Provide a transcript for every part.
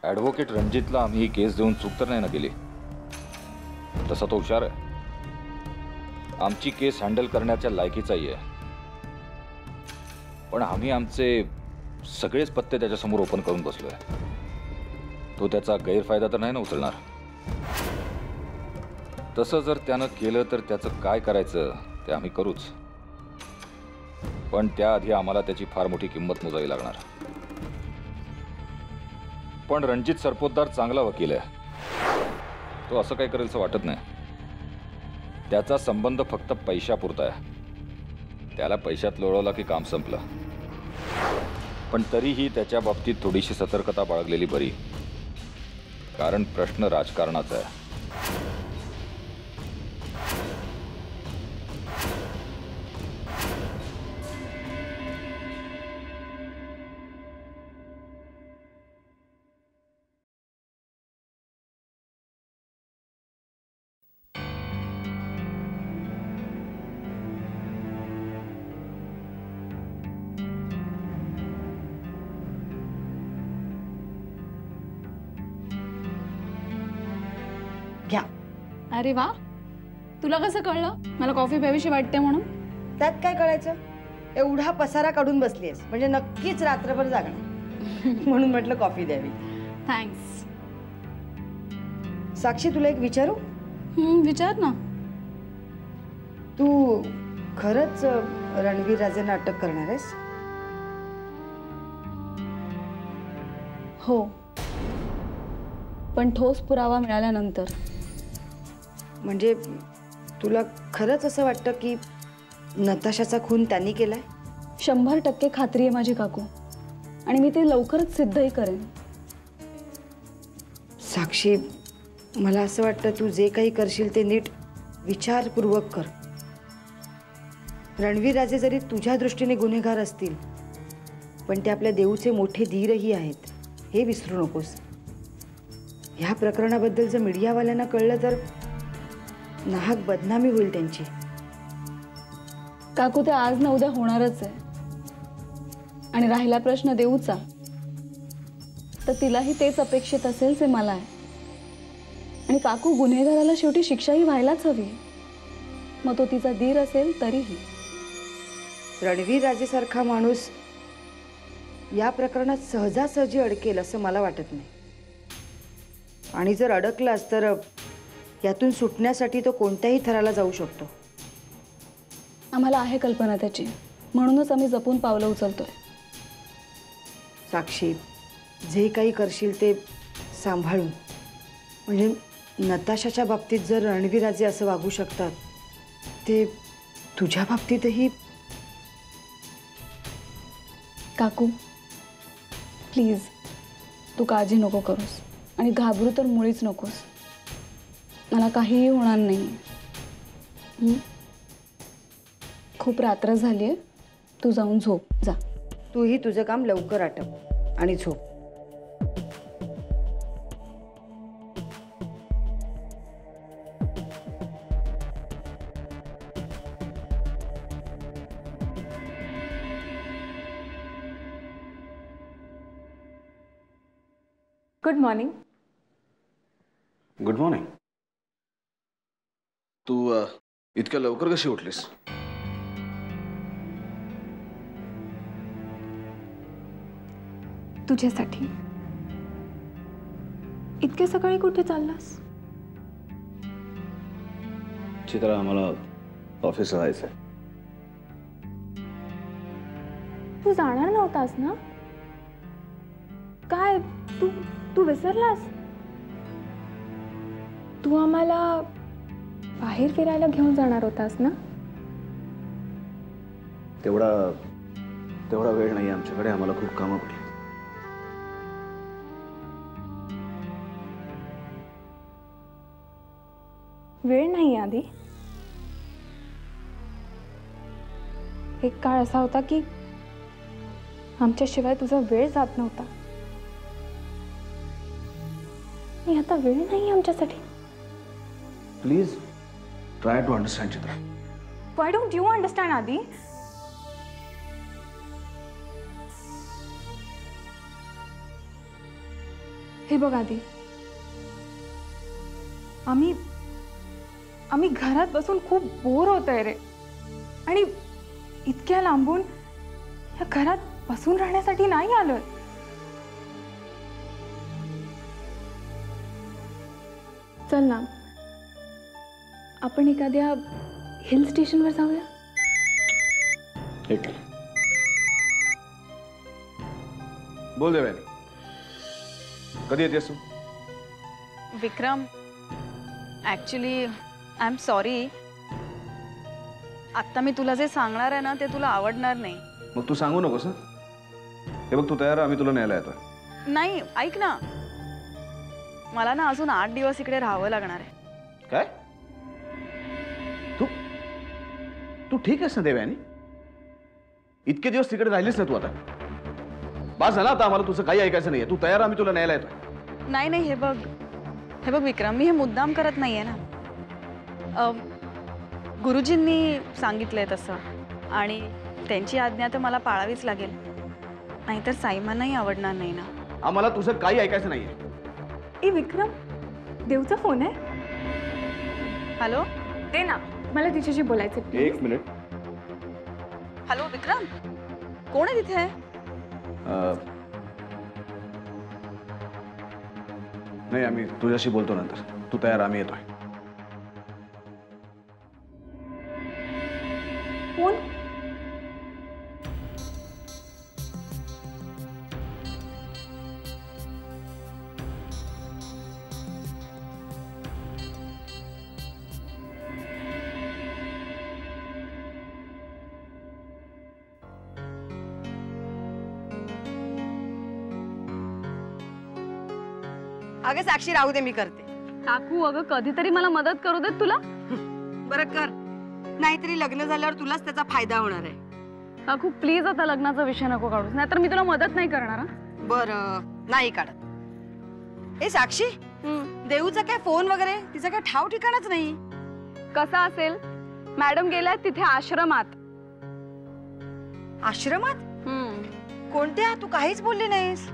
Advocate रणजितला आम्ही ही केस देऊन चूक तर नाही ना केली. तसा तो हुशार आहे, आमची केस हँडल करण्याच्या लायकीचाही आहे. पण आम्ही आमचे सगळेच पत्ते त्याच्यासमोर ओपन करून बसलोय. तो त्याचा गैरफायदा तर नाही ना उचलणार. तसं जर त्यानं केलं तर त्याचं काय करायचं ते आम्ही करूच, पण त्याआधी आम्हाला त्याची फार मोठी किंमत मोजावी लागणार. पण रणजित सरपोतदार चांगला वकील आहे, तो असं काही करेल असं वाटत नाही. त्याचा संबंध फक्त पैशापुरता आहे. त्याला पैशात लोळवला की काम संपलं. पण तरीही त्याच्या बाबतीत थोडीशी सतर्कता बाळगलेली बरी, कारण प्रश्न राजकारणाचा आहे. घ्या. अरे वा, तुला कसं कळलं मला कॉफी प्यावीशी वाटते म्हणून? त्यात काय कळायचं, एवढा पसारा काढून बसलीयस म्हणजे नक्कीच रात्रभर जागणार. म्हणून म्हटलं कॉफी द्यावी. थँक्स. साक्षी, तुला एक विचारू? विचार ना. तू खरंच रणवीर राजेंना अटक करणार आहेस? हो, पण ठोस पुरावा मिळाल्यानंतर. म्हणजे तुला खरंच असं वाटतं की नताशाचा खून त्यांनी केलाय? 100% खात्री आहे माझी काकू, आणि मी ते लवकरच सिद्धही करेन. साक्षी, मला असं वाटतं तू जे काही करशील ते नीट विचारपूर्वक कर. रणवीर राजे जरी तुझ्या दृष्टीने गुन्हेगार असतील, पण ते आपल्या देऊचे मोठे धीरही आहेत, हे विसरू नकोस. ह्या प्रकरणाबद्दल जर मीडियावाल्यांना कळलं तर नाहक बदनामी होईल त्यांची. काकू, ते आज ना उद्या होणारच आहे. आणि राहिला प्रश्न देऊचा, तर तिलाही तेच अपेक्षित असेल जे मला आहे. आणि काकू, गुन्हेगाराला शेवटी शिक्षाही व्हायलाच हवी, मग तो तिचा धीर असेल तरीही. रणवीर राजेसारखा माणूस या प्रकरणात सहजासहजी अडकेल असं मला वाटत नाही. आणि जर अडकलास तर यातून सुटण्यासाठी तो कोणत्याही थराला जाऊ शकतो. आम्हाला आहे कल्पना त्याची, म्हणूनच आम्ही जपून पावलं उचलतोय. साक्षी, जे काही करशील ते सांभाळून. म्हणजे नताशाच्या बाबतीत जर रणवीराजे असं वागू शकतात, ते तुझ्या बाबतीतही. काकू प्लीज, तू काळजी नको करूस आणि घाबरू तर मुळीच नकोस. मला काहीही होणार नाही. खूप रात्र झाली आहे, तू जाऊन झोप जा. तूही तुझं काम लवकर आटप आणि झोप. Good morning. Good morning. तू इतक्या लवकर कशी उठलीस? तुझ्यासाठी. इतक्या सकाळी कुठे चाललास? चित्रा, आम्हाला ऑफिसला जायचंय. तू जाणार नव्हतास ना? काय तू तू विसरलास? तू आम्हाला बाहेर फिरायला घेऊन जाणार होतास ना? तेवढा वेळ नाही आमच्याकडे, आम्हाला खूप कामं पडली. वेळ नाही आधी. एक काळ असा होता की आमच्याशिवाय तुझा वेळ जात नव्हता. आणि आता वेळ नाही आमच्यासाठी. Please try to understand Chitra. Why don't you understand आधी? हे बघ आधी, आम्ही घरात बसून खूप बोर होतोय रे, आणि इतक्या लांबून या घरात बसून राहण्यासाठी नाही आलोय. चल ना, आपण एखाद्या हिल स्टेशनवर जाऊया. एक बोल देवयानी, कधी येतेस तू? विक्रम, ॲक्च्युली आय एम सॉरी. आत्ता मी तुला जे सांगणार आहे ना ते तुला आवडणार नाही. मग तू सांगू नकोस ना. हे बघ, तू तयार, आम्ही तुला न्यायला येतोय. नाही, ऐक ना, मला ना अजून 8 दिवस इकडे राहावं लागणार आहे. काय? तू तू ठीक आहेस ना देवयानी? इतके दिवस तिकडे राहिलीस ना तू? आता बस झाला, आता आम्हाला तुझं काही ऐकायचं नाहीये. तू तयार, आम्ही तुला न्यायला येतोय. नाही नाही, हे बघ विक्रम, मी हे मुद्दाम करत नाहीये ना. गुरुजींनी सांगितलंय तसं, आणि त्यांची आज्ञा तर मला पाळावीच लागेल, नाहीतर साईमांनाही आवडणार नाही ना. आम्हाला तुझं काही ऐकायचं नाहीये. ए विक्रम, देवचा फोन आहे. हॅलो, दे ना, मला तिच्याशी बोलायचं. एक मिनिट. हॅलो विक्रम, कोण आहे तिथे? नाही, आम्ही तुझ्याशी बोलतो नंतर. तू तयार, आम्ही येतोय. फोन अगं साक्षी, राहू दे, मी करते. काकू अगं कधीतरी मला मदत करू देत तुला. बरं कर, नाहीतरी लग्न झाल्यावर तुलाच त्याचा फायदा होणार आहे. काकू प्लीज आता लग्नाचा विषय नको काढूस, नाहीतर मी तुला मदत नाही करणार. हं? बरं, नाही काढत. ए साक्षी, देऊचा काय फोन वगैरे, तिचा काय ठाव ठिकाणच नाही. कसा असेल, मॅडम गेल्या तिथे आश्रमात. आश्रमात? कोणत्या? तू काहीच बोलली नाहीस.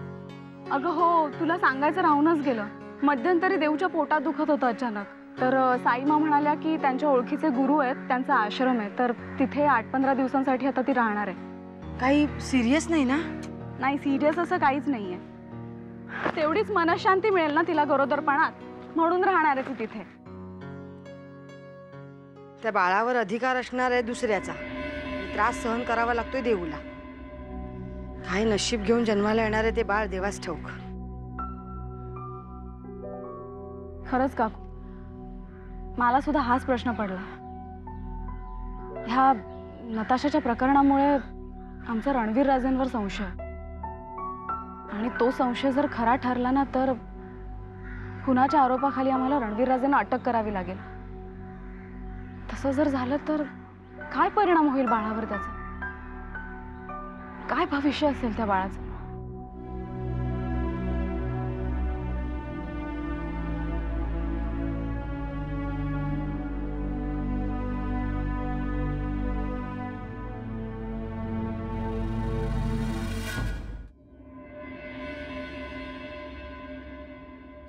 अगं हो, तुला सांगायचं राहूनच गेलं. मध्यंतरी देऊच्या पोटात दुखत होतं अचानक, तर साईमा म्हणाल्या की त्यांच्या ओळखीचे गुरु आहेत, त्यांचा आश्रम आहे, तर तिथे 8-15 दिवसांसाठी आता ती राहणार आहे. काही सिरियस नाही ना? नाही, सिरियस असं काहीच नाहीये. तेवढीच मनशांती मिळेल ना तिला गरोदरपणात, म्हणून राहणार आहे ती तिथे. त्या बाळावर अधिकार असणार आहे दुसऱ्याचा, त्रास सहन करावा लागतोय देऊला. काय नशीब घेऊन जन्माला येणार आहे ते बाळ देवास ठाऊक. खरंच काकू, मला सुद्धा हाच प्रश्न पडला. ह्या नताशाच्या प्रकरणामुळे आमचा रणवीर राजेंवर संशय, आणि तो संशय जर खरा ठरला ना तर खुनाच्या आरोपाखाली आम्हाला रणवीर राजेंना अटक करावी लागेल. तसं जर झालं तर काय परिणाम होईल बाळावर, त्याचा काय भविष्य असेल त्या बाळाचं?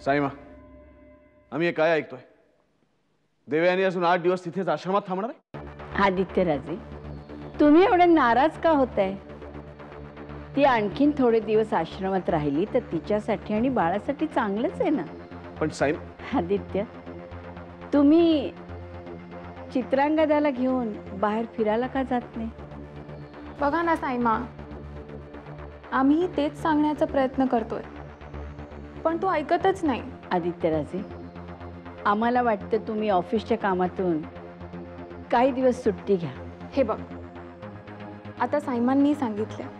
साईमा, आम्ही हे काय ऐकतोय? देवयानी अजून 8 दिवस तिथेच आश्रमात थांबणार आहे? आदित्यराजे, तुम्ही एवढे नाराज का होताय? ती आणखीन थोडे दिवस आश्रमात राहिली तर तिच्यासाठी आणि बाळासाठी चांगलंच आहे ना. पण साई, आदित्य, तुम्ही चित्रांगदाला घेऊन बाहेर फिरायला का जात नाही? बघा ना साईमा, आम्ही तेच सांगण्याचा प्रयत्न करतोय, पण तो ऐकतच नाही. आदित्यराजे, आम्हाला वाटतं तुम्ही ऑफिसच्या कामातून काही दिवस सुट्टी घ्या. हे बघ, आता साईमांनी सांगितलं,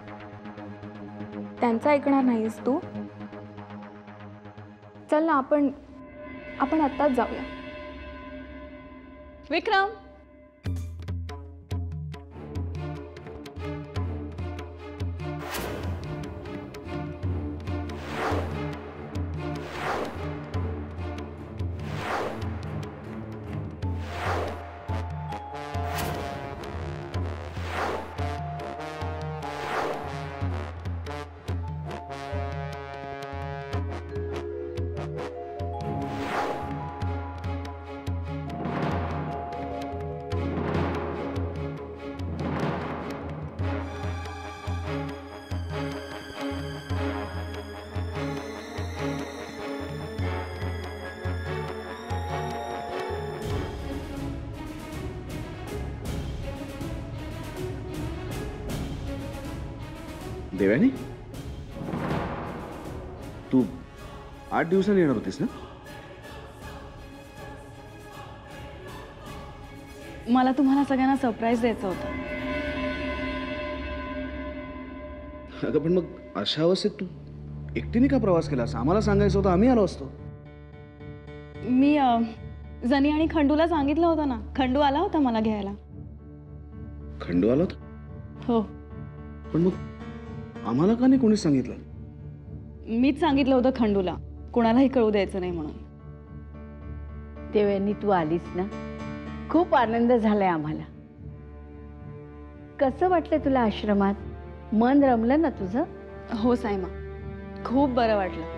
त्यांचं ऐकणार नाहीस तू. चल ना, आपण आत्ताच जाऊया. विक्रम, देवयानी, तू 8 दिवसांनी येणार होतीस ना? मला तुम्हाला सगळ्यांना सरप्राईज द्यायचं होतं. अगं पण मग अशा अवस्थेत तू एकटीने का प्रवास केलास? आम्हाला सांगायचं होतं, आम्ही आलो असतो. मी जनी आणि खंडूला सांगितलं होतं ना. खंडू आला होता मला घ्यायला. खंडू आला होता? हो, पण मग आम्हाला का नाही कोणीच सांगितलं? मीच सांगितलं होतं खंडूला कोणालाही कळू द्यायचं नाही म्हणून. देवयानी, तू आलीस ना, खूप आनंद झालाय आम्हाला. कसं वाटलं तुला आश्रमात? मन रमलं ना तुझं? हो साईमा, खूप बरं वाटलं.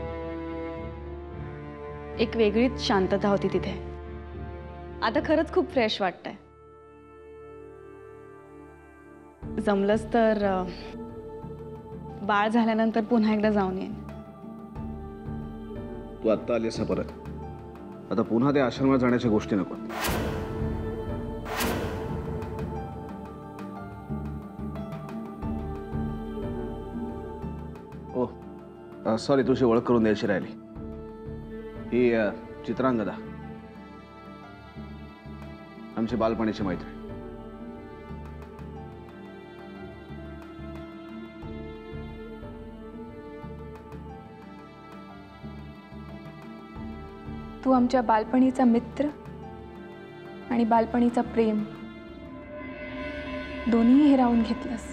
एक वेगळीच शांतता होती तिथे. आता खरंच खूप फ्रेश वाटतंय. जमलंच तर बाळ झाल्यानंतर पुन्हा एकदा जाऊन येईन. तू आत्ता आलीस ना परत, आता पुन्हा त्या आश्रमात जाण्याच्या गोष्टी नको. ओ सॉरी, तुझी ओळख करून द्यायची राहिली. ही चित्रांगदा, आमची बालपणीची मैत्रीण. तू आमच्या बालपणीचा मित्र आणि बालपणीचा प्रेम दोन्ही हिरावून घेतलंस.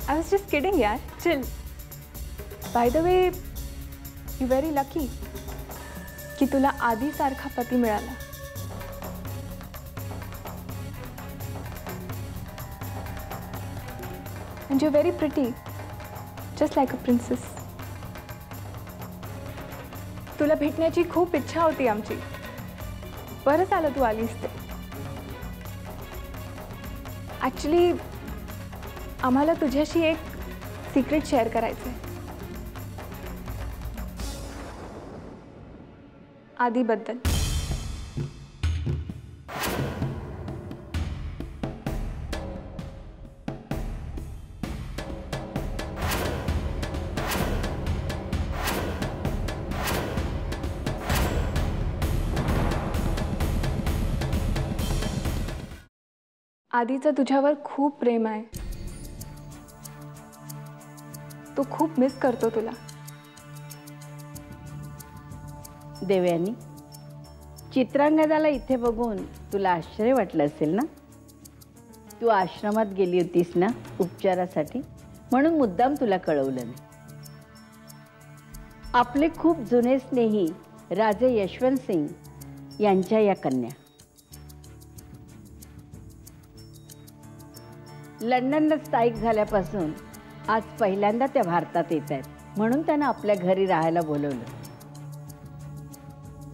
I was just kidding, yaar. Chill. By the way, you're very lucky की तुला आदी सारखा पती मिळाला. And you're very pretty, just like a princess. तुला भेटण्याची खूप इच्छा होती आमची. बरं झालं तू आलीस ते. ॲक्च्युली आम्हाला तुझ्याशी एक सिक्रेट शेअर करायचं आहे. आदीबद्दल. आदीचं तुझ्यावर खूप प्रेम आहे. तो खूप मिस करतो तुला. देवयानी, चित्रांगदाला इथे बघून तुला आश्चर्य वाटलं असेल ना? तू आश्रमात गेली होतीस ना उपचारासाठी, म्हणून मुद्दाम तुला कळवलं नाही. आपले खूप जुने स्नेही राजे यशवंत सिंग यांच्या या कन्या लंडनला स्थायिक झाल्यापासून आज पहिल्यांदा त्या भारतात येत आहेत, म्हणून त्यांना आपल्या घरी राहायला बोलवलं.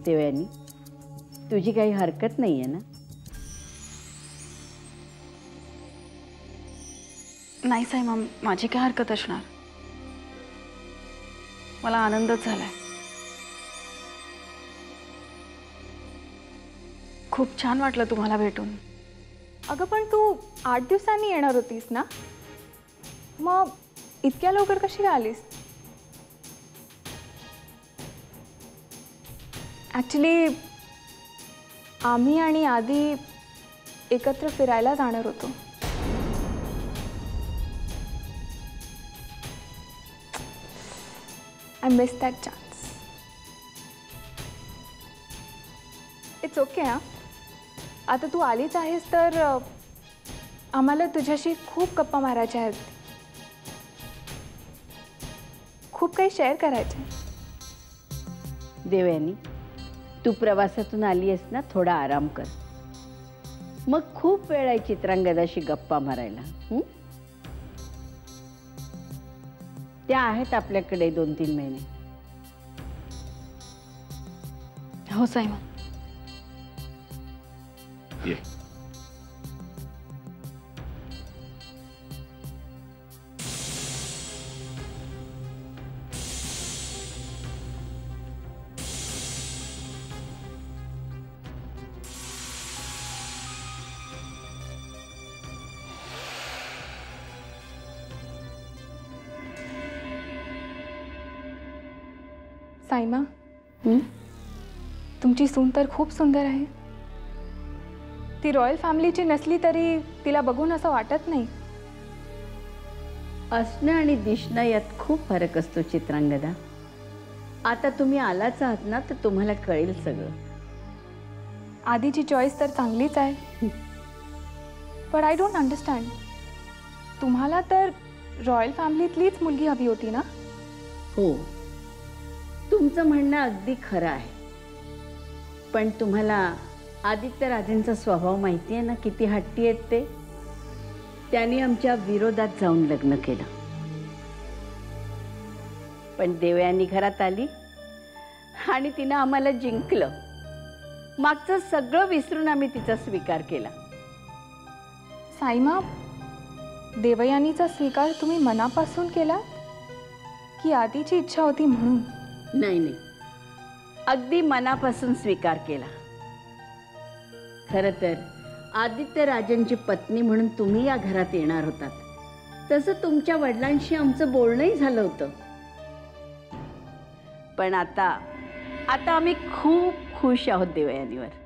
देवयानी, तुझी काही हरकत नाहीये ना? नाही साईमा, माझी काय हरकत असणार. मला आनंदच झालाय. खूप छान वाटलं तुम्हाला भेटून. अगं पण तू 8 दिवसांनी येणार होतीस ना, मग इतक्या लवकर कशी काय आलीस? ॲक्च्युली आम्ही आणि आदी एकत्र फिरायला जाणार होतो. I miss that chance. It's okay. हां, आता तू आलीच आहेस तर आम्हाला तुझ्याशी खूप गप्पा मारायच्या आहेत. खूप काही शेअर करायचं. देवयानी, तू प्रवासातून आली आहेस ना, थोडा आराम कर. मग खूप वेळ आहे चित्रांगदाशी गप्पा मारायला. त्या आहेत आपल्याकडे 2-3 महिने. हो साईमा. ये. साईमा, तुमची सून तर खूप सुंदर आहे. ती रॉयल फॅमिलीची नसली तरी तिला बघून असं वाटत नाही. असणं आणि दिसणं यात खूप फरक असतो चित्रांगदा. आता तुम्ही आलाच आहात ना, तर तुम्हाला कळेल सगळं. आधीची चॉईस तर चांगलीच आहे, पण आय डोंट अंडरस्टँड. तुम्हाला तर रॉयल फॅमिलीतलीच मुलगी हवी होती ना? हो, तुमचं म्हणणं अगदी खरं आहे. पण तुम्हाला आदित्य राजेंचा स्वभाव माहिती आहे ना, किती हट्टी आहेत ते. त्यांनी आमच्या विरोधात जाऊन लग्न केलं. पण देवयानी घरात आली आणि तिनं आम्हाला जिंकलं. मागचं सगळं विसरून आम्ही तिचा स्वीकार केला. साईमा, देवयानीचा स्वीकार तुम्ही मनापासून केला की आधीची इच्छा होती म्हणून? नाही नाही, अगदी मनापासून स्वीकार केला. खरं तर आदित्य राजांची पत्नी म्हणून तुम्ही या घरात येणार होतात, तसं तुमच्या वडिलांशी आमचं बोलणंही झालं होतं. पण आता आम्ही खूप खुश आहोत देवयानीवर.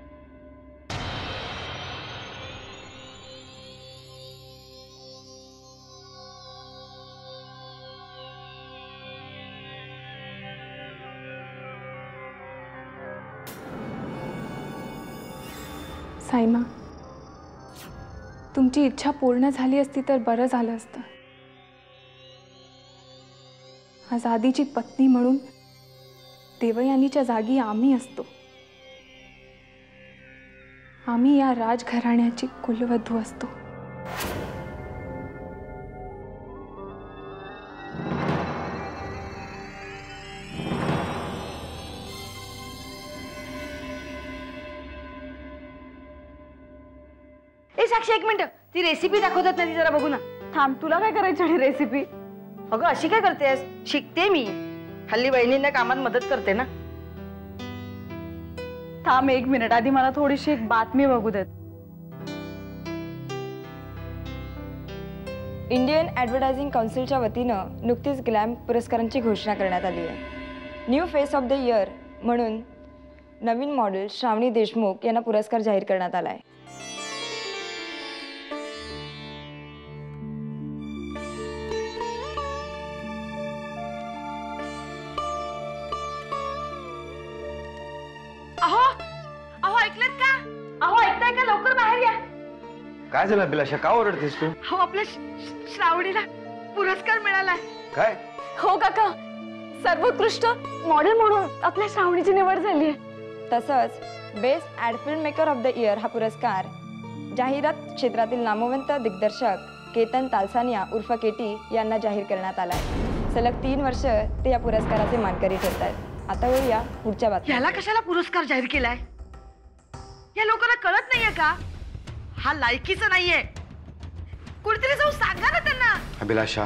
साईमा, तुमची इच्छा पूर्ण झाली असती तर बरं झालं असतं. आज आधीची पत्नी म्हणून देवयानीच्या जागी आम्ही असतो. आम्ही या राजघराण्याची कुलवधू असतो. ए साक्षी, एक मिनिट. ती रेसिपी दाखवतात ना, ती जरा बघू ना. थांब, तुला काय करायची आणि रेसिपी? अगं अशी काय करतेस? शिकते मी. हल्ली बहिणींना कामात मदत करते ना. थांब 1 मिनिट, आधी मला थोडीशी एक बातमी बघू देत. इंडियन ॲडव्हर्टायझिंग काउन्सिलच्या वतीनं नुकतीच ग्लॅम पुरस्कारांची घोषणा करण्यात आली आहे. New face of the year म्हणून नवीन मॉडेल श्रावणी देशमुख यांना पुरस्कार जाहीर करण्यात आला आहे. अहो ऐकलत का? अहो ऐकताय का? लवकर बाहेर या. काय झालं अभिलाषा, का ओरडतेस तू? हो, आपल्या श्रावणीला पुरस्कार मिळालाय. काय? हो काका, सर्वोत्कृष्ट मॉडेल म्हणून आपल्या श्रावणीची निवड झाली आहे. तसंच best ad film maker of the year हा पुरस्कार जाहिरात क्षेत्रातील नामवंत दिग्दर्शक केतन तालसानिया उर्फ केटी यांना जाहीर करण्यात आला आहे. सलग 3 वर्ष ते या पुरस्काराचे मानकरी ठरत आहेत. आता वळूया पुढच्या बातमी. याला कशाला पुरस्कार जाहीर केलाय? या लोकांना कळत नाहीये का? हा लायकीचा नाहीये. कुणीतरी जाऊन सांगा ना त्यांना. अभिलाषा,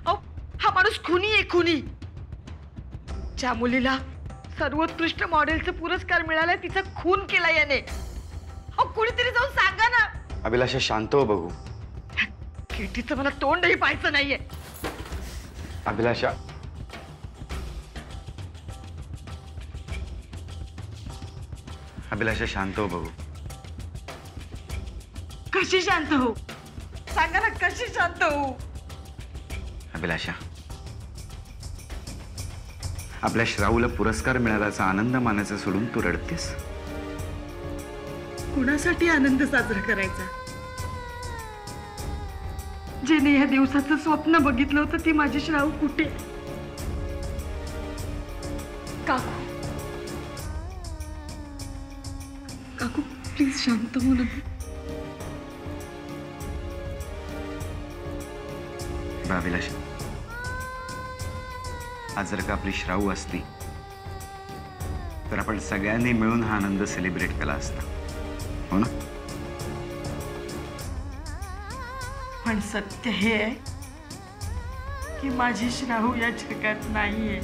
अहो, हा माणूस खुनी आहे, खुनी. ज्या मुलीला सर्वोत्कृष्ट मॉडेलचा पुरस्कार मिळालाय तिचा खून केला याने. अहो, कुणीतरी जाऊन सांगा ना. अभिलाषा शांत हो बघू. केटीचं मला तोंडही पाहायचं नाहीये. अभिलाषा, अभिलाषा शांत हो बघू. कशी शांत हो? सांगा ना, कशी शांत हो? अभिलाषा, आपल्या श्राऊला पुरस्कार मिळाल्याचा आनंद मानायचा सोडून तू रडतेस. कुणासाठी आनंद साजरा करायचा? जिने या दिवसाचं स्वप्न बघितलं होतं ती माझी श्राऊ कुठे? काकू, काकू प्लीज शांत हो ना. अभिलाष, आज जर का आपली श्राऊ असती तर आपण सगळ्यांनी मिळून हा आनंद सेलिब्रेट केला असता, हो ना? पण सत्य हे आहे की माझी श्राहू या जगात नाहीये.